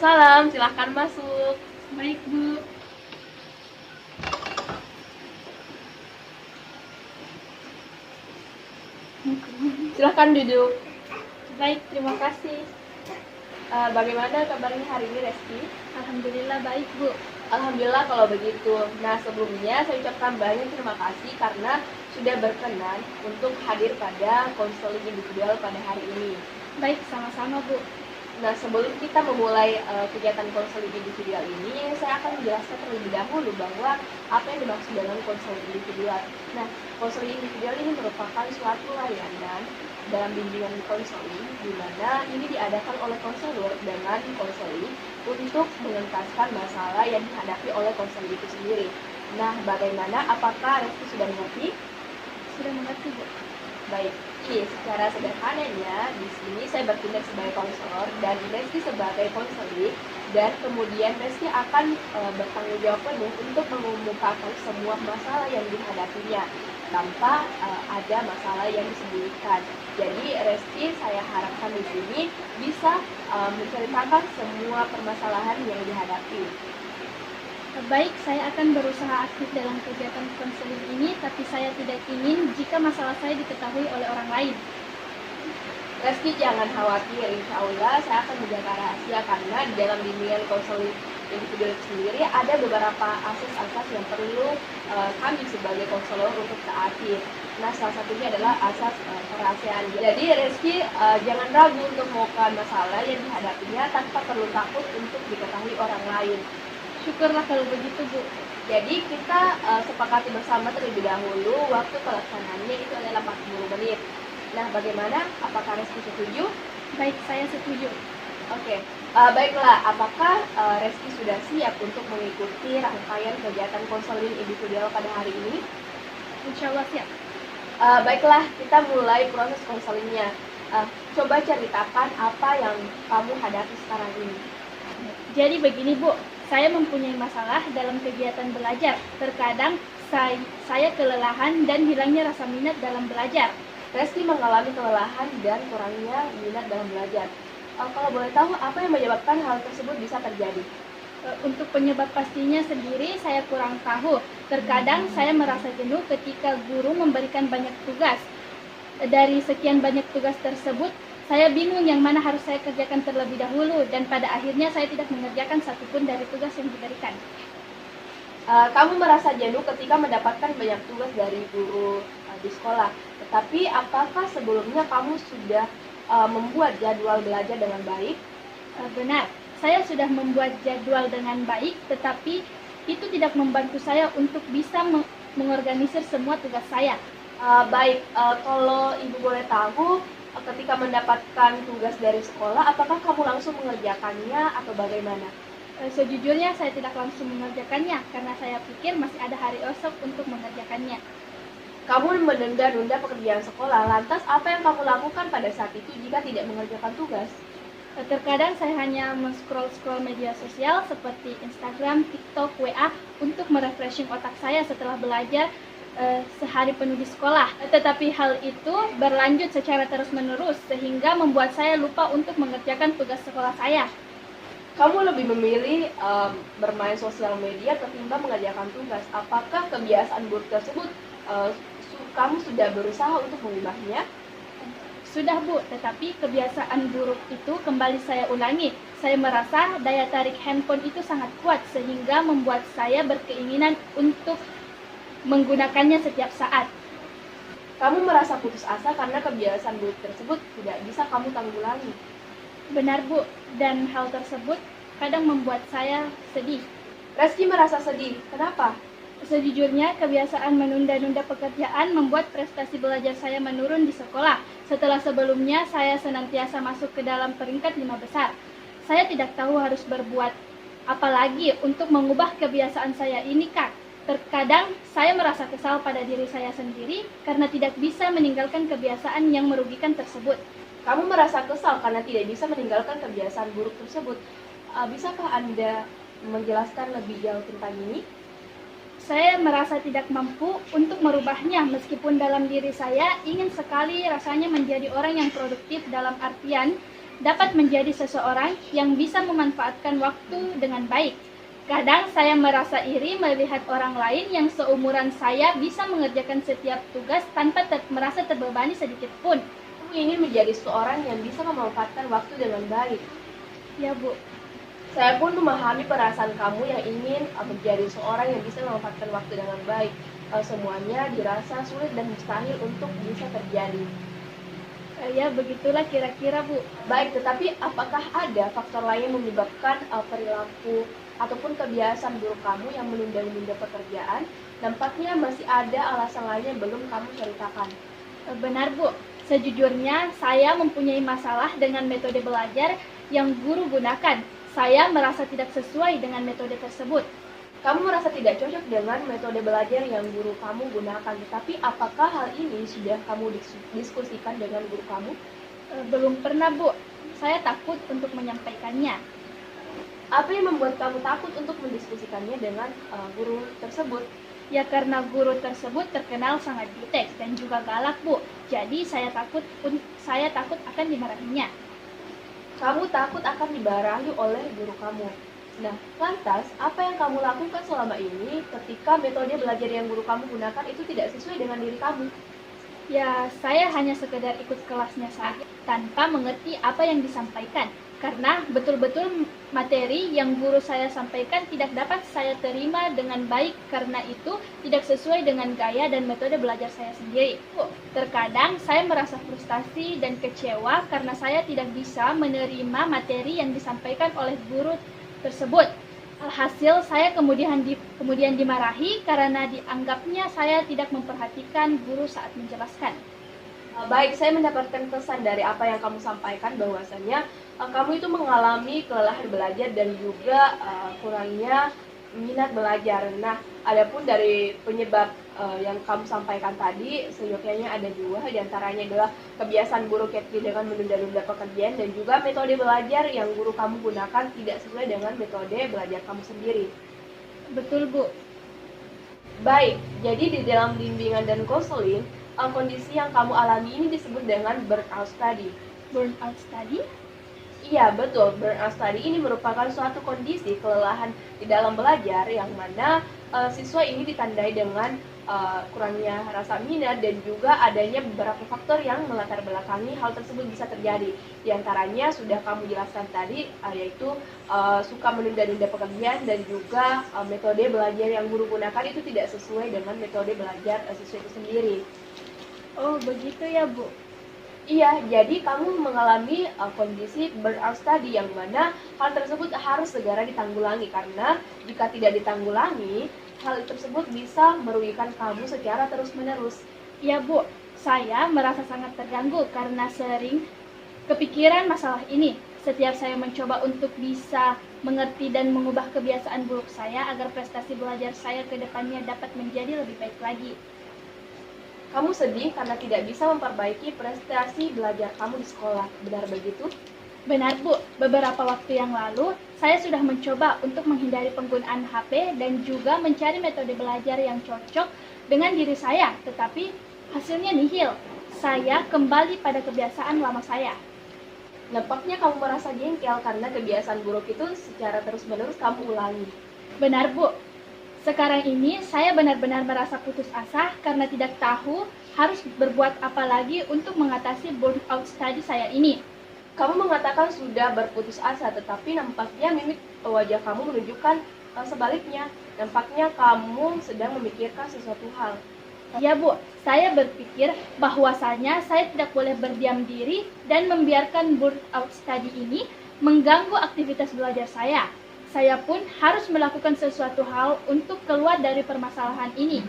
Waalaikumsalam, silahkan masuk. Baik, Bu. Silahkan duduk. Baik, terima kasih. Bagaimana kabarnya hari ini, Reski? Alhamdulillah baik, Bu. Alhamdulillah kalau begitu. Nah, sebelumnya saya ucapkan banyak terima kasih karena sudah berkenan untuk hadir pada konseling individual pada hari ini. Baik, sama-sama, Bu. Nah, sebelum kita memulai kegiatan konseling individual ini, saya akan menjelaskan terlebih dahulu bahwa apa yang dimaksud dengan konseling individual. Nah, konseling individual ini merupakan suatu layanan dalam bimbingan konseling, di mana ini diadakan oleh konselor dengan konseling untuk mengentaskan masalah yang dihadapi oleh konseling itu sendiri. Nah, bagaimana? Apakah Reski sudah mengerti? Sudah mengerti, Bu. Baik, secara sederhananya di sini saya bertindak sebagai konselor dan Reski sebagai konseling, dan kemudian Reski akan bertanggung jawab penuh untuk mengemukakan semua masalah yang dihadapinya tanpa ada masalah yang disembunyikan. Jadi Reski saya harapkan di sini bisa menceritakan semua permasalahan yang dihadapi. Baik, saya akan berusaha aktif dalam kegiatan konseling ini, tapi saya tidak ingin jika masalah saya diketahui oleh orang lain. Reski jangan khawatir, insya Allah saya akan menjaga rahasia karena di dalam bimbingan konseling individual sendiri ada beberapa asas-asas yang perlu kami sebagai konselor untuk taati. Nah, salah satunya adalah asas kerahasiaan. Jadi Reski jangan ragu untuk mengungkapkan masalah yang dihadapinya tanpa perlu takut untuk diketahui orang lain. Syukurlah kalau begitu, Bu. Jadi kita sepakati bersama terlebih dahulu waktu pelaksanaannya itu adalah 40 menit. Nah, bagaimana? Apakah Reski setuju? Baik, saya setuju. Oke, baiklah. Apakah Reski sudah siap untuk mengikuti rangkaian kegiatan konseling individual pada hari ini? Insya Allah siap. Baiklah, kita mulai proses konselingnya. Coba ceritakan apa yang kamu hadapi sekarang ini. Jadi begini, Bu. Saya mempunyai masalah dalam kegiatan belajar. Terkadang saya kelelahan dan hilangnya rasa minat dalam belajar. Reski mengalami kelelahan dan kurangnya minat dalam belajar. Kalau boleh tahu, apa yang menyebabkan hal tersebut bisa terjadi? Untuk penyebab pastinya sendiri saya kurang tahu. Terkadang saya merasa jenuh ketika guru memberikan banyak tugas. Dari sekian banyak tugas tersebut, saya bingung yang mana harus saya kerjakan terlebih dahulu, dan pada akhirnya saya tidak mengerjakan satupun dari tugas yang diberikan. Kamu merasa jenuh ketika mendapatkan banyak tugas dari guru di sekolah. Tetapi apakah sebelumnya kamu sudah membuat jadwal belajar dengan baik? Benar, saya sudah membuat jadwal dengan baik, tetapi itu tidak membantu saya untuk bisa mengorganisir semua tugas saya. Baik, kalau ibu boleh tahu, ketika mendapatkan tugas dari sekolah, apakah kamu langsung mengerjakannya atau bagaimana? Sejujurnya saya tidak langsung mengerjakannya karena saya pikir masih ada hari esok untuk mengerjakannya. Kamu menunda-nunda pekerjaan sekolah, lantas apa yang kamu lakukan pada saat itu jika tidak mengerjakan tugas? Terkadang saya hanya men-scroll media sosial seperti Instagram, TikTok, WA untuk merefreshing otak saya setelah belajar sehari penuh di sekolah. Tetapi hal itu berlanjut secara terus-menerus sehingga membuat saya lupa untuk mengerjakan tugas sekolah saya. Kamu lebih memilih bermain sosial media ketimbang mengerjakan tugas. Apakah kebiasaan buruk tersebut kamu sudah berusaha untuk mengubahnya? Sudah, Bu, tetapi kebiasaan buruk itu kembali saya ulangi. Saya merasa daya tarik handphone itu sangat kuat sehingga membuat saya berkeinginan untuk menggunakannya setiap saat. Kamu merasa putus asa karena kebiasaan buruk tersebut tidak bisa kamu tanggulangi. Benar, Bu, dan hal tersebut kadang membuat saya sedih. Reski merasa sedih. Kenapa? Sejujurnya, kebiasaan menunda-nunda pekerjaan membuat prestasi belajar saya menurun di sekolah. Setelah sebelumnya saya senantiasa masuk ke dalam peringkat 5 besar. Saya tidak tahu harus berbuat apa lagi untuk mengubah kebiasaan saya ini, Kak. Terkadang saya merasa kesal pada diri saya sendiri karena tidak bisa meninggalkan kebiasaan yang merugikan tersebut. Kamu merasa kesal karena tidak bisa meninggalkan kebiasaan buruk tersebut. Bisakah Anda menjelaskan lebih jauh tentang ini? Saya merasa tidak mampu untuk merubahnya meskipun dalam diri saya ingin sekali rasanya menjadi orang yang produktif dalam artian dapat menjadi seseorang yang bisa memanfaatkan waktu dengan baik. Kadang saya merasa iri melihat orang lain yang seumuran saya bisa mengerjakan setiap tugas tanpa merasa terbebani sedikit pun. Kamu ingin menjadi seorang yang bisa memanfaatkan waktu dengan baik. Ya, Bu. Saya pun memahami perasaan kamu yang ingin menjadi seorang yang bisa memanfaatkan waktu dengan baik. Semuanya dirasa sulit dan mustahil untuk bisa terjadi. Ya, begitulah kira-kira, Bu. Baik, tetapi apakah ada faktor lain yang menyebabkan perilaku ataupun kebiasaan buruk kamu yang menunda-nunda pekerjaan? Nampaknya masih ada alasan lain yang belum kamu ceritakan. Benar, Bu. Sejujurnya, saya mempunyai masalah dengan metode belajar yang guru gunakan. Saya merasa tidak sesuai dengan metode tersebut. Kamu merasa tidak cocok dengan metode belajar yang guru kamu gunakan, tetapi apakah hal ini sudah kamu diskusikan dengan guru kamu? Belum pernah, Bu. Saya takut untuk menyampaikannya. Apa yang membuat kamu takut untuk mendiskusikannya dengan guru tersebut? Ya, karena guru tersebut terkenal sangat jutek dan juga galak, Bu. Jadi saya takut akan dimarahinya. Kamu takut akan dimarahi oleh guru kamu. Nah, lantas apa yang kamu lakukan selama ini ketika metode belajar yang guru kamu gunakan itu tidak sesuai dengan diri kamu? Ya, saya hanya sekedar ikut kelasnya saja tanpa mengerti apa yang disampaikan. Karena betul-betul materi yang guru saya sampaikan tidak dapat saya terima dengan baik karena itu tidak sesuai dengan gaya dan metode belajar saya sendiri. Terkadang saya merasa frustasi dan kecewa karena saya tidak bisa menerima materi yang disampaikan oleh guru tersebut. Alhasil saya kemudian dimarahi karena dianggapnya saya tidak memperhatikan guru saat menjelaskan. Baik, saya mendapatkan pesan dari apa yang kamu sampaikan bahwasanya kamu itu mengalami kelelahan belajar dan juga kurangnya minat belajar. Nah, adapun dari penyebab yang kamu sampaikan tadi, seyogyanya ada dua, diantaranya adalah kebiasaan buruk Cathy dengan menunda-nunda pekerjaan dan juga metode belajar yang guru kamu gunakan tidak sesuai dengan metode belajar kamu sendiri. Betul, Bu. Baik, jadi di dalam bimbingan dan konseling, kondisi yang kamu alami ini disebut dengan burnout study. Burnout study? Iya, betul. Burnout study ini merupakan suatu kondisi kelelahan di dalam belajar yang mana siswa ini ditandai dengan kurangnya rasa minat dan juga adanya beberapa faktor yang melatar belakangi hal tersebut bisa terjadi. Di antaranya sudah kamu jelaskan tadi, yaitu suka menunda-nunda pekerjaan dan juga metode belajar yang guru gunakan itu tidak sesuai dengan metode belajar siswa itu sendiri. Oh, begitu ya, Bu. Iya, jadi kamu mengalami kondisi burnout study yang mana hal tersebut harus segera ditanggulangi karena jika tidak ditanggulangi, hal tersebut bisa merugikan kamu secara terus-menerus. Iya, Bu. Saya merasa sangat terganggu karena sering kepikiran masalah ini. Setiap saya mencoba untuk bisa mengerti dan mengubah kebiasaan buruk saya agar prestasi belajar saya ke depannya dapat menjadi lebih baik lagi. Kamu sedih karena tidak bisa memperbaiki prestasi belajar kamu di sekolah, benar begitu? Benar, Bu. Beberapa waktu yang lalu, saya sudah mencoba untuk menghindari penggunaan HP dan juga mencari metode belajar yang cocok dengan diri saya, tetapi hasilnya nihil. Saya kembali pada kebiasaan lama saya. Nampaknya kamu merasa jengkel karena kebiasaan buruk itu secara terus-menerus kamu ulangi. Benar, Bu. Sekarang ini saya benar-benar merasa putus asa karena tidak tahu harus berbuat apa lagi untuk mengatasi burnout study saya ini. Kamu mengatakan sudah berputus asa, tetapi nampaknya mimik wajah kamu menunjukkan sebaliknya. Nampaknya kamu sedang memikirkan sesuatu hal. Ya, Bu, saya berpikir bahwasanya saya tidak boleh berdiam diri dan membiarkan burnout study ini mengganggu aktivitas belajar saya. Saya pun harus melakukan sesuatu hal untuk keluar dari permasalahan ini.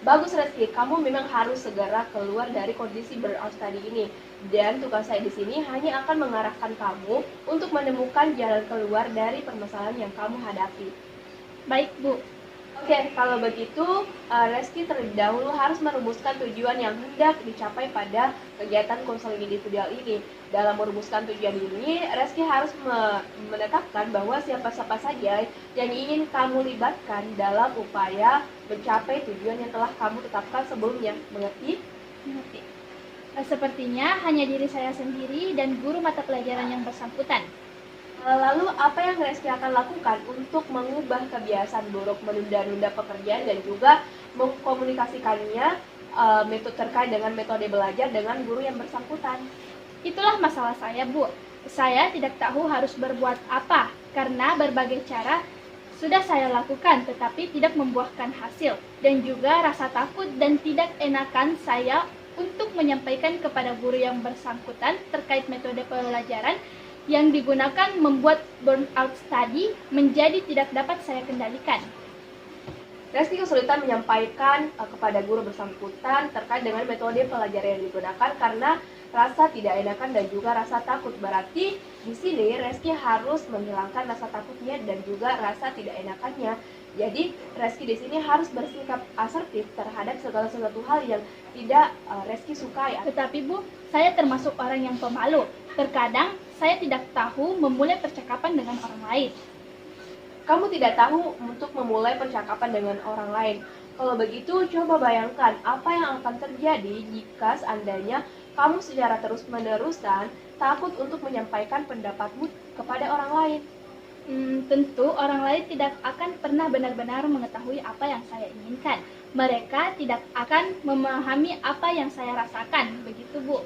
Bagus, Reski, kamu memang harus segera keluar dari kondisi burnout study ini. Dan tugas saya di sini hanya akan mengarahkan kamu untuk menemukan jalan keluar dari permasalahan yang kamu hadapi. Baik, Bu. Oke, kalau begitu Reski terlebih dahulu harus merumuskan tujuan yang hendak dicapai pada kegiatan konseling individual ini. Dalam merumuskan tujuan ini, Reski harus menetapkan bahwa siapa-siapa saja yang ingin kamu libatkan dalam upaya mencapai tujuan yang telah kamu tetapkan sebelumnya. Mengerti? Mengerti. Sepertinya hanya diri saya sendiri dan guru mata pelajaran yang bersangkutan. Lalu apa yang Reski akan lakukan untuk mengubah kebiasaan buruk menunda-nunda pekerjaan dan juga mengkomunikasikannya metode terkait dengan metode belajar dengan guru yang bersangkutan? Itulah masalah saya, Bu. Saya tidak tahu harus berbuat apa karena berbagai cara sudah saya lakukan tetapi tidak membuahkan hasil, dan juga rasa takut dan tidak enakan saya untuk menyampaikan kepada guru yang bersangkutan terkait metode pelajaran yang digunakan membuat burnout study menjadi tidak dapat saya kendalikan. Reski kesulitan menyampaikan kepada guru bersangkutan terkait dengan metode pelajaran yang digunakan karena rasa tidak enakan dan juga rasa takut. Berarti di sini Reski harus menghilangkan rasa takutnya dan juga rasa tidak enakannya. Jadi Reski di sini harus bersikap asertif terhadap segala sesuatu hal yang tidak Reski sukai. Tetapi Bu, saya termasuk orang yang pemalu. Terkadang saya tidak tahu memulai percakapan dengan orang lain. Kamu tidak tahu untuk memulai percakapan dengan orang lain. Kalau begitu, coba bayangkan apa yang akan terjadi jika seandainya kamu secara terus-menerusan takut untuk menyampaikan pendapatmu kepada orang lain. Tentu orang lain tidak akan pernah benar-benar mengetahui apa yang saya inginkan. Mereka tidak akan memahami apa yang saya rasakan, begitu Bu.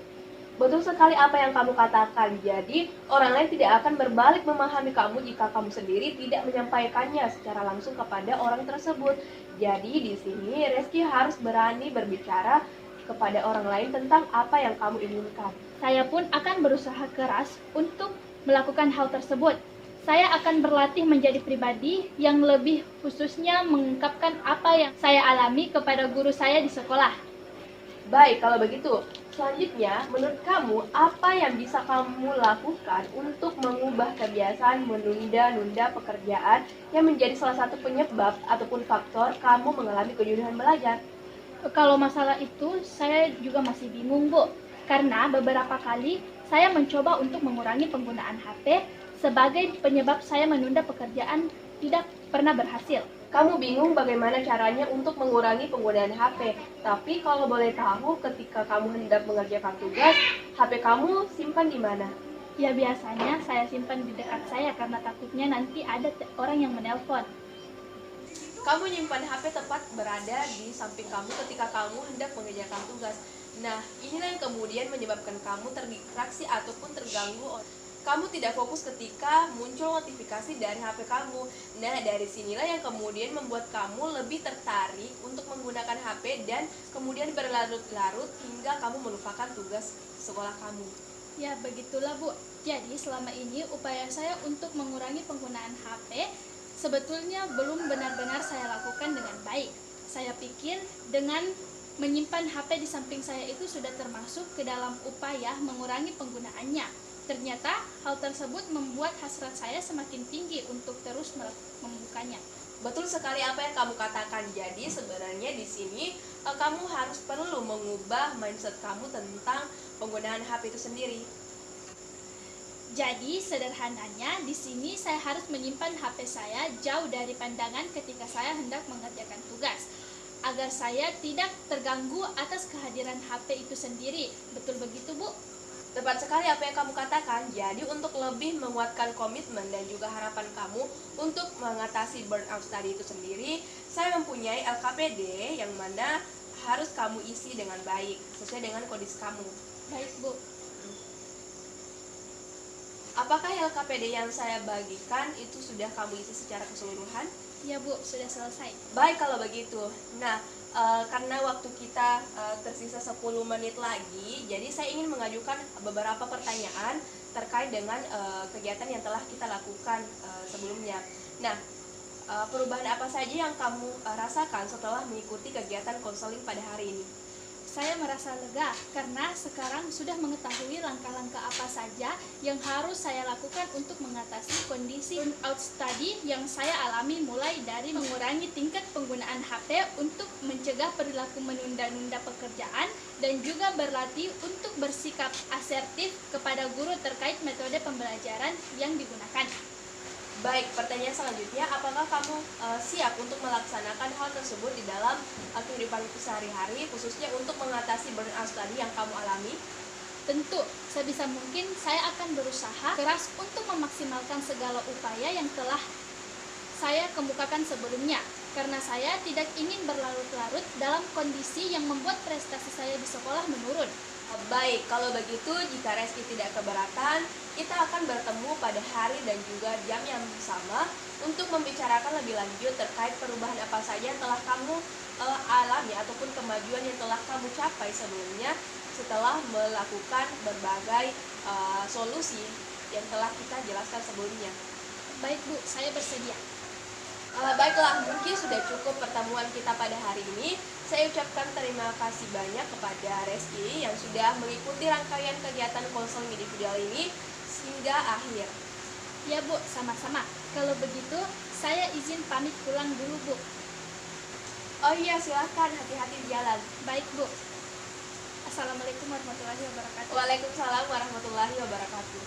Betul sekali apa yang kamu katakan. Jadi, orang lain tidak akan berbalik memahami kamu jika kamu sendiri tidak menyampaikannya secara langsung kepada orang tersebut. Jadi, di sini Reski harus berani berbicara kepada orang lain tentang apa yang kamu inginkan. Saya pun akan berusaha keras untuk melakukan hal tersebut. Saya akan berlatih menjadi pribadi yang lebih khususnya mengungkapkan apa yang saya alami kepada guru saya di sekolah. Baik, kalau begitu, selanjutnya, menurut kamu, apa yang bisa kamu lakukan untuk mengubah kebiasaan menunda-nunda pekerjaan yang menjadi salah satu penyebab ataupun faktor kamu mengalami kejenuhan belajar? Kalau masalah itu, saya juga masih bingung, Bu. Karena beberapa kali saya mencoba untuk mengurangi penggunaan HP sebagai penyebab saya menunda pekerjaan tidak pernah berhasil. Kamu bingung bagaimana caranya untuk mengurangi penggunaan HP. Tapi kalau boleh tahu, ketika kamu hendak mengerjakan tugas, HP kamu simpan di mana? Ya biasanya saya simpan di dekat saya karena takutnya nanti ada orang yang menelpon. Kamu nyimpan HP tepat berada di samping kamu ketika kamu hendak mengerjakan tugas. Nah, inilah yang kemudian menyebabkan kamu terdistraksi ataupun terganggu. Kamu tidak fokus ketika muncul notifikasi dari HP kamu. Nah, dari sinilah yang kemudian membuat kamu lebih tertarik untuk menggunakan HP dan kemudian berlarut-larut hingga kamu melupakan tugas sekolah kamu. Ya, begitulah Bu. Jadi, selama ini upaya saya untuk mengurangi penggunaan HP sebetulnya belum benar-benar saya lakukan dengan baik. Saya pikir dengan menyimpan HP di samping saya itu sudah termasuk ke dalam upaya mengurangi penggunaannya. Ternyata hal tersebut membuat hasrat saya semakin tinggi untuk terus membukanya. Betul sekali apa yang kamu katakan. Jadi sebenarnya di sini kamu harus perlu mengubah mindset kamu tentang penggunaan HP itu sendiri. Jadi sederhananya di sini saya harus menyimpan HP saya jauh dari pandangan ketika saya hendak mengerjakan tugas, agar saya tidak terganggu atas kehadiran HP itu sendiri. Betul begitu, Bu? Tepat sekali apa yang kamu katakan. Jadi untuk lebih menguatkan komitmen dan juga harapan kamu untuk mengatasi burnout tadi itu sendiri, saya mempunyai LKPD yang mana harus kamu isi dengan baik sesuai dengan kondisi kamu. Baik, Bu. Apakah LKPD yang saya bagikan itu sudah kamu isi secara keseluruhan? Ya, Bu, sudah selesai. Baik kalau begitu. Nah, karena waktu kita tersisa 10 menit lagi, jadi saya ingin mengajukan beberapa pertanyaan terkait dengan kegiatan yang telah kita lakukan sebelumnya. Nah, perubahan apa saja yang kamu rasakan setelah mengikuti kegiatan konseling pada hari ini? Saya merasa lega karena sekarang sudah mengetahui langkah-langkah apa saja yang harus saya lakukan untuk mengatasi kondisi burnout study yang saya alami, mulai dari mengurangi tingkat penggunaan HP untuk mencegah perilaku menunda-nunda pekerjaan dan juga berlatih untuk bersikap asertif kepada guru terkait metode pembelajaran yang digunakan. Baik, pertanyaan selanjutnya, apakah kamu siap untuk melaksanakan hal tersebut di dalam kehidupan sehari-hari, khususnya untuk mengatasi burnout tadi yang kamu alami? Tentu, sebisa mungkin saya akan berusaha keras untuk memaksimalkan segala upaya yang telah saya kemukakan sebelumnya, karena saya tidak ingin berlarut-larut dalam kondisi yang membuat prestasi saya di sekolah menurun. Baik, kalau begitu jika Reski tidak keberatan, kita akan bertemu pada hari dan juga jam yang sama untuk membicarakan lebih lanjut terkait perubahan apa saja yang telah kamu alami ataupun kemajuan yang telah kamu capai sebelumnya setelah melakukan berbagai solusi yang telah kita jelaskan sebelumnya. Baik Bu, saya bersedia. Baiklah, mungkin sudah cukup pertemuan kita pada hari ini. Saya ucapkan terima kasih banyak kepada Reski yang sudah mengikuti rangkaian kegiatan konseling individual ini hingga akhir. Ya Bu, sama-sama. Kalau begitu, saya izin pamit pulang dulu Bu. Oh iya, silahkan, hati-hati di jalan. Baik Bu. Assalamualaikum warahmatullahi wabarakatuh. Waalaikumsalam warahmatullahi wabarakatuh.